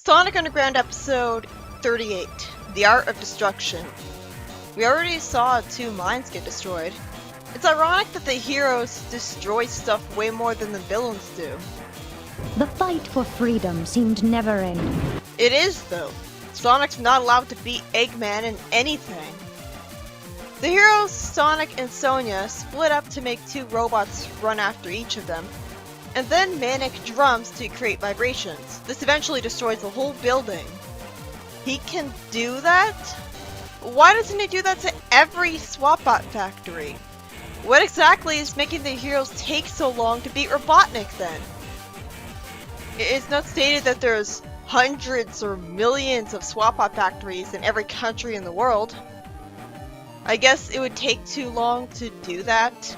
Sonic Underground episode 38, The Art of Destruction. We already saw 2 mines get destroyed. It's ironic that the heroes destroy stuff way more than the villains do. The fight for freedom seemed never-ending. It is, though. Sonic's not allowed to beat Eggman in anything. The heroes, Sonic and Sonia, split up to make 2 robots run after each of them, and then Manic drums to create vibrations. This eventually destroys the whole building. He can do that? Why doesn't he do that to every Swapbot factory? What exactly is making the heroes take so long to beat Robotnik then? It's not stated that there's hundreds or millions of Swapbot factories in every country in the world. I guess it would take too long to do that.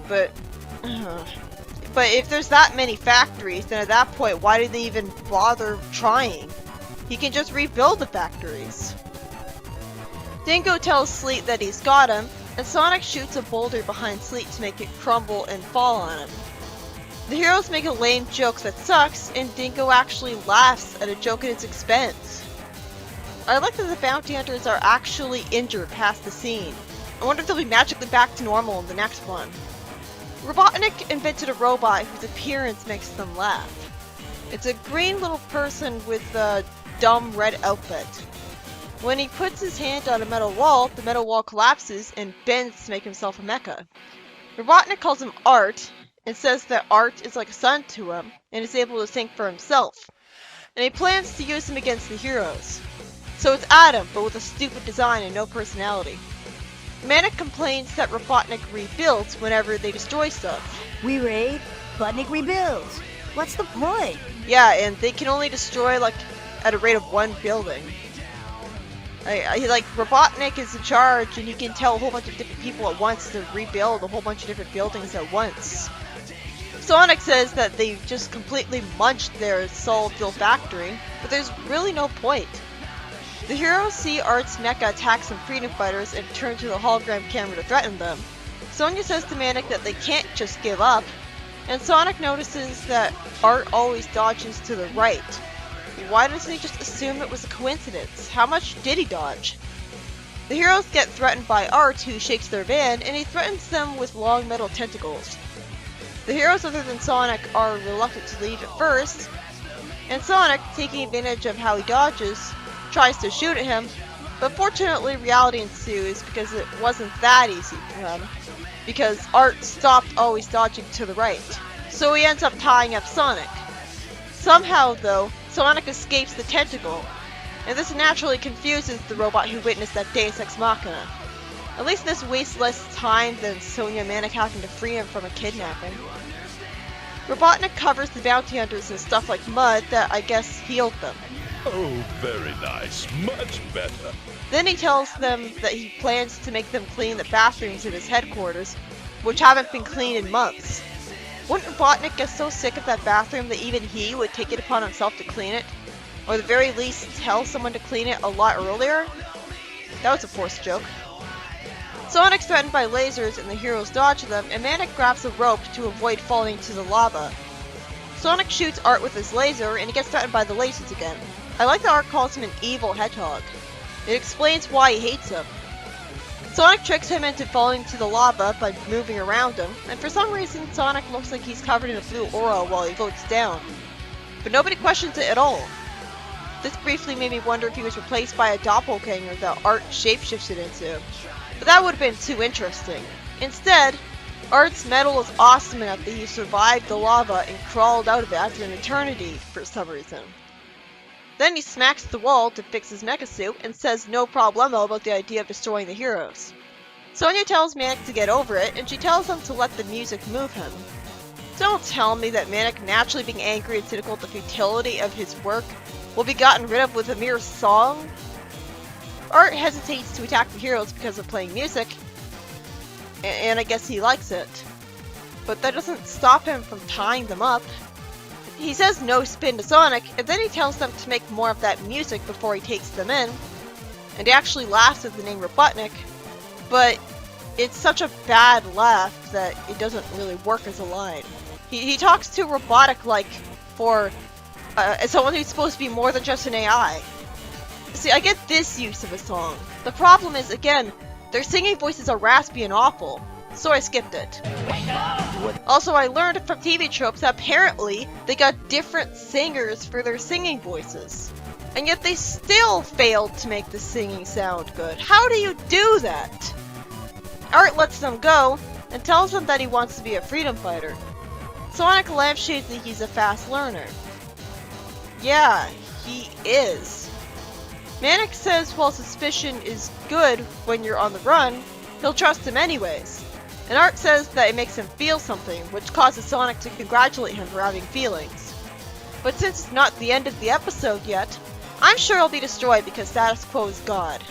But if there's that many factories, then at that point, why did they even bother trying? He can just rebuild the factories. Dingo tells Sleet that he's got him, and Sonic shoots a boulder behind Sleet to make it crumble and fall on him. The heroes make a lame joke that sucks, and Dingo actually laughs at a joke at his expense. I like that the bounty hunters are actually injured past the scene. I wonder if they'll be magically back to normal in the next one. Robotnik invented a robot whose appearance makes them laugh. It's a green little person with a dumb red outfit. When he puts his hand on a metal wall, the metal wall collapses and bends to make himself a mecha. Robotnik calls him Art, and says that Art is like a son to him, and is able to think for himself. And he plans to use him against the heroes. So it's Adam, but with a stupid design and no personality. Manic complains that Robotnik rebuilds whenever they destroy stuff. We raid, Robotnik rebuilds. What's the point? Yeah, and they can only destroy, like, at a rate of 1 building. Robotnik is in charge, and he can tell a whole bunch of different people at once to rebuild a whole bunch of different buildings at once. Sonic says that they just completely munched their solid fuel factory, but there's really no point. The heroes see Art's mecha attack some freedom fighters and turn to the hologram camera to threaten them. Sonia says to Manic that they can't just give up, and Sonic notices that Art always dodges to the right. Why doesn't he just assume it was a coincidence? How much did he dodge? The heroes get threatened by Art, who shakes their van, and he threatens them with long metal tentacles. The heroes other than Sonic are reluctant to leave at first, and Sonic, taking advantage of how he dodges, tries to shoot at him, but fortunately reality ensues because it wasn't that easy for him, because Art stopped always dodging to the right, so he ends up tying up Sonic. Somehow, though, Sonic escapes the tentacle, and this naturally confuses the robot who witnessed that Deus Ex Machina. At least this wastes less time than Sonia and Manic having to free him from a kidnapping. Robotnik covers the bounty hunters in stuff like mud that I guess healed them. Oh, very nice. Much better. Then he tells them that he plans to make them clean the bathrooms at his headquarters, which haven't been cleaned in months. Wouldn't Robotnik get so sick of that bathroom that even he would take it upon himself to clean it? Or at the very least, tell someone to clean it a lot earlier? That was a forced joke. Sonic's threatened by lasers and the heroes dodge them, and Manic grabs a rope to avoid falling into the lava. Sonic shoots Art with his laser, and he gets threatened by the lasers again. I like that Art calls him an evil hedgehog. It explains why he hates him. Sonic tricks him into falling into the lava by moving around him, and for some reason Sonic looks like he's covered in a blue aura while he floats down. But nobody questions it at all. This briefly made me wonder if he was replaced by a doppelganger that Art shapeshifted into. But that would have been too interesting. Instead, Art's metal is awesome enough that he survived the lava and crawled out of it after an eternity for some reason. Then he smacks the wall to fix his mecha suit and says no problemo about the idea of destroying the heroes. Sonia tells Manic to get over it, and she tells him to let the music move him. Don't tell me that Manic, naturally being angry and cynical at the futility of his work, will be gotten rid of with a mere song? Art hesitates to attack the heroes because of playing music, and I guess he likes it. But that doesn't stop him from tying them up. He says no spin to Sonic, and then he tells them to make more of that music before he takes them in, and he actually laughs at the name Robotnik, but it's such a bad laugh that it doesn't really work as a line. He talks too robotic-like for as someone who's supposed to be more than just an AI. See, I get this use of a song. The problem is, again, their singing voices are raspy and awful, so I skipped it. Also, I learned from TV tropes that apparently they got different singers for their singing voices. And yet they still failed to make the singing sound good. How do you do that? Art lets them go and tells them that he wants to be a freedom fighter. Sonic lampshades that he's a fast learner. Yeah, he is. Manic says while suspicion is good when you're on the run, he'll trust him anyways. And Art says that it makes him feel something, which causes Sonic to congratulate him for having feelings. But since it's not the end of the episode yet, I'm sure he'll be destroyed because status quo is God.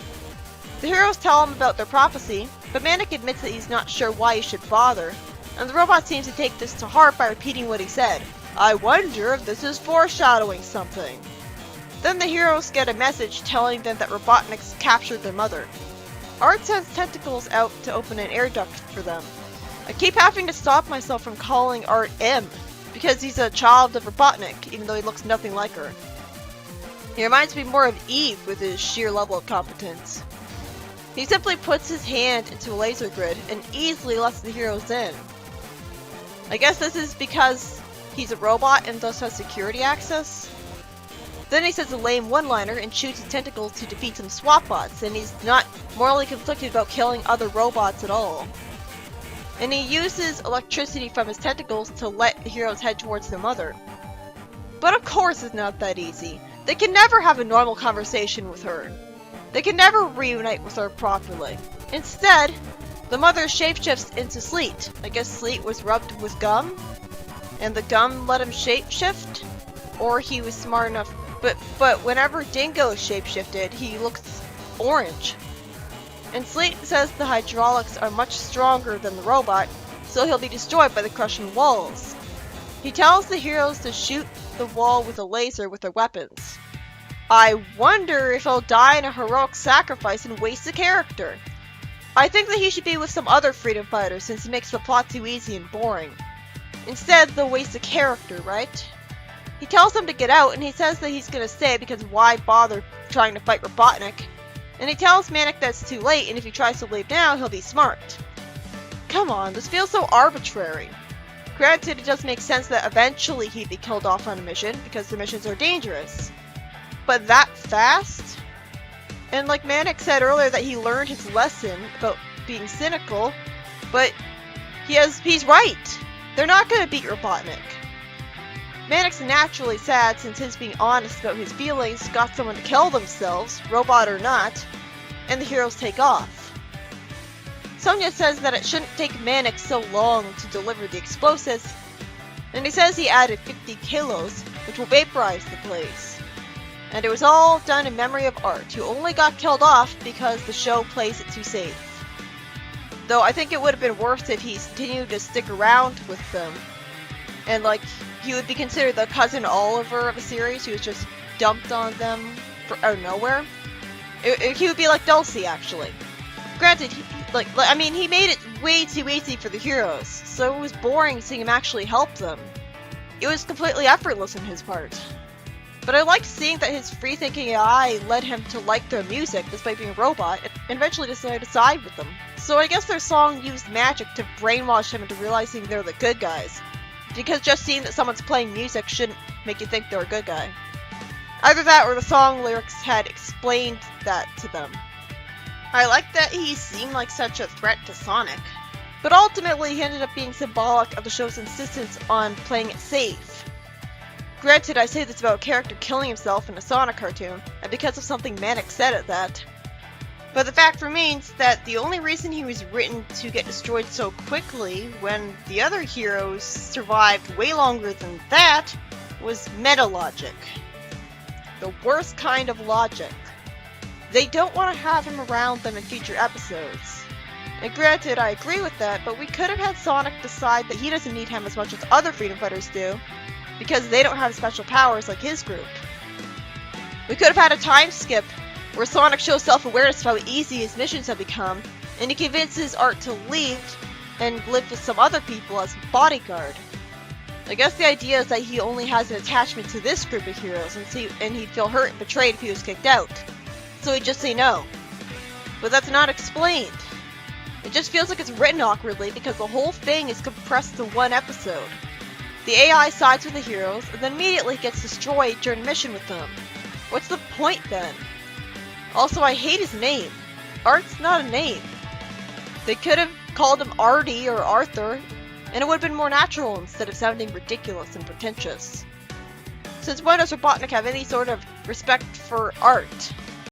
The heroes tell him about their prophecy, but Manic admits that he's not sure why he should bother, and the robot seems to take this to heart by repeating what he said. I wonder if this is foreshadowing something. Then the heroes get a message telling them that Robotnik's captured their mother. Art sends tentacles out to open an air duct for them. I keep having to stop myself from calling Art M, because he's a child of Robotnik, even though he looks nothing like her. He reminds me more of Eve with his sheer level of competence. He simply puts his hand into a laser grid and easily lets the heroes in. I guess this is because he's a robot and thus has security access? Then he says a lame one-liner and shoots his tentacles to defeat some SWAT bots, and he's not morally conflicted about killing other robots at all. And he uses electricity from his tentacles to let the heroes head towards their mother. But of course it's not that easy. They can never have a normal conversation with her. They can never reunite with her properly. Instead, the mother shapeshifts into Sleet. I guess Sleet was rubbed with gum? And the gum let him shapeshift? Or he was smart enough. But whenever Dingo shapeshifted, he looks orange. And Sleet says the hydraulics are much stronger than the robot, so he'll be destroyed by the crushing walls. He tells the heroes to shoot the wall with a laser with their weapons. I wonder if he'll die in a heroic sacrifice and waste a character. I think that he should be with some other freedom fighters since he makes the plot too easy and boring. Instead, they'll waste a character, right? He tells them to get out, and he says that he's gonna stay because why bother trying to fight Robotnik? And he tells Manic that it's too late, and if he tries to leave now, he'll be smart. Come on, this feels so arbitrary. Granted, it does make sense that eventually he'd be killed off on a mission, because the missions are dangerous. But that fast? And like Manic said earlier that he learned his lesson about being cynical, but he's right. They're not gonna beat Robotnik. Manic's naturally sad since his being honest about his feelings got someone to kill themselves, robot or not, and the heroes take off. Sonya says that it shouldn't take Manic so long to deliver the explosives, and he says he added 50 kilos, which will vaporize the place. And it was all done in memory of Art, who only got killed off because the show plays it too safe. Though I think it would have been worse if he continued to stick around with them, and like, he would be considered the cousin Oliver of the series who was just dumped on them out of nowhere. He would be like Dulcie, actually. Granted, he made it way too easy for the heroes, so it was boring seeing him actually help them. It was completely effortless on his part. But I liked seeing that his free-thinking AI led him to like their music despite being a robot, and eventually decided to side with them. So I guess their song used magic to brainwash him into realizing they're the good guys. Because just seeing that someone's playing music shouldn't make you think they're a good guy. Either that or the song lyrics had explained that to them. I liked that he seemed like such a threat to Sonic. But ultimately he ended up being symbolic of the show's insistence on playing it safe. Granted, I say this about a character killing himself in a Sonic cartoon, and because of something Manic said at that. But the fact remains that the only reason he was written to get destroyed so quickly when the other heroes survived way longer than that was meta-logic. The worst kind of logic. They don't want to have him around them in future episodes. And granted, I agree with that, but we could have had Sonic decide that he doesn't need him as much as other Freedom Fighters do, because they don't have special powers like his group. We could have had a time skip where Sonic shows self-awareness of how easy his missions have become, and he convinces Art to leave and live with some other people as bodyguard. I guess the idea is that he only has an attachment to this group of heroes, and he'd feel hurt and betrayed if he was kicked out. So he'd just say no. But that's not explained. It just feels like it's written awkwardly because the whole thing is compressed to one episode. The AI sides with the heroes, and then immediately gets destroyed during mission with them. What's the point then? Also, I hate his name. Art's not a name. They could have called him Artie or Arthur, and it would have been more natural instead of sounding ridiculous and pretentious. Since when does Robotnik have any sort of respect for art?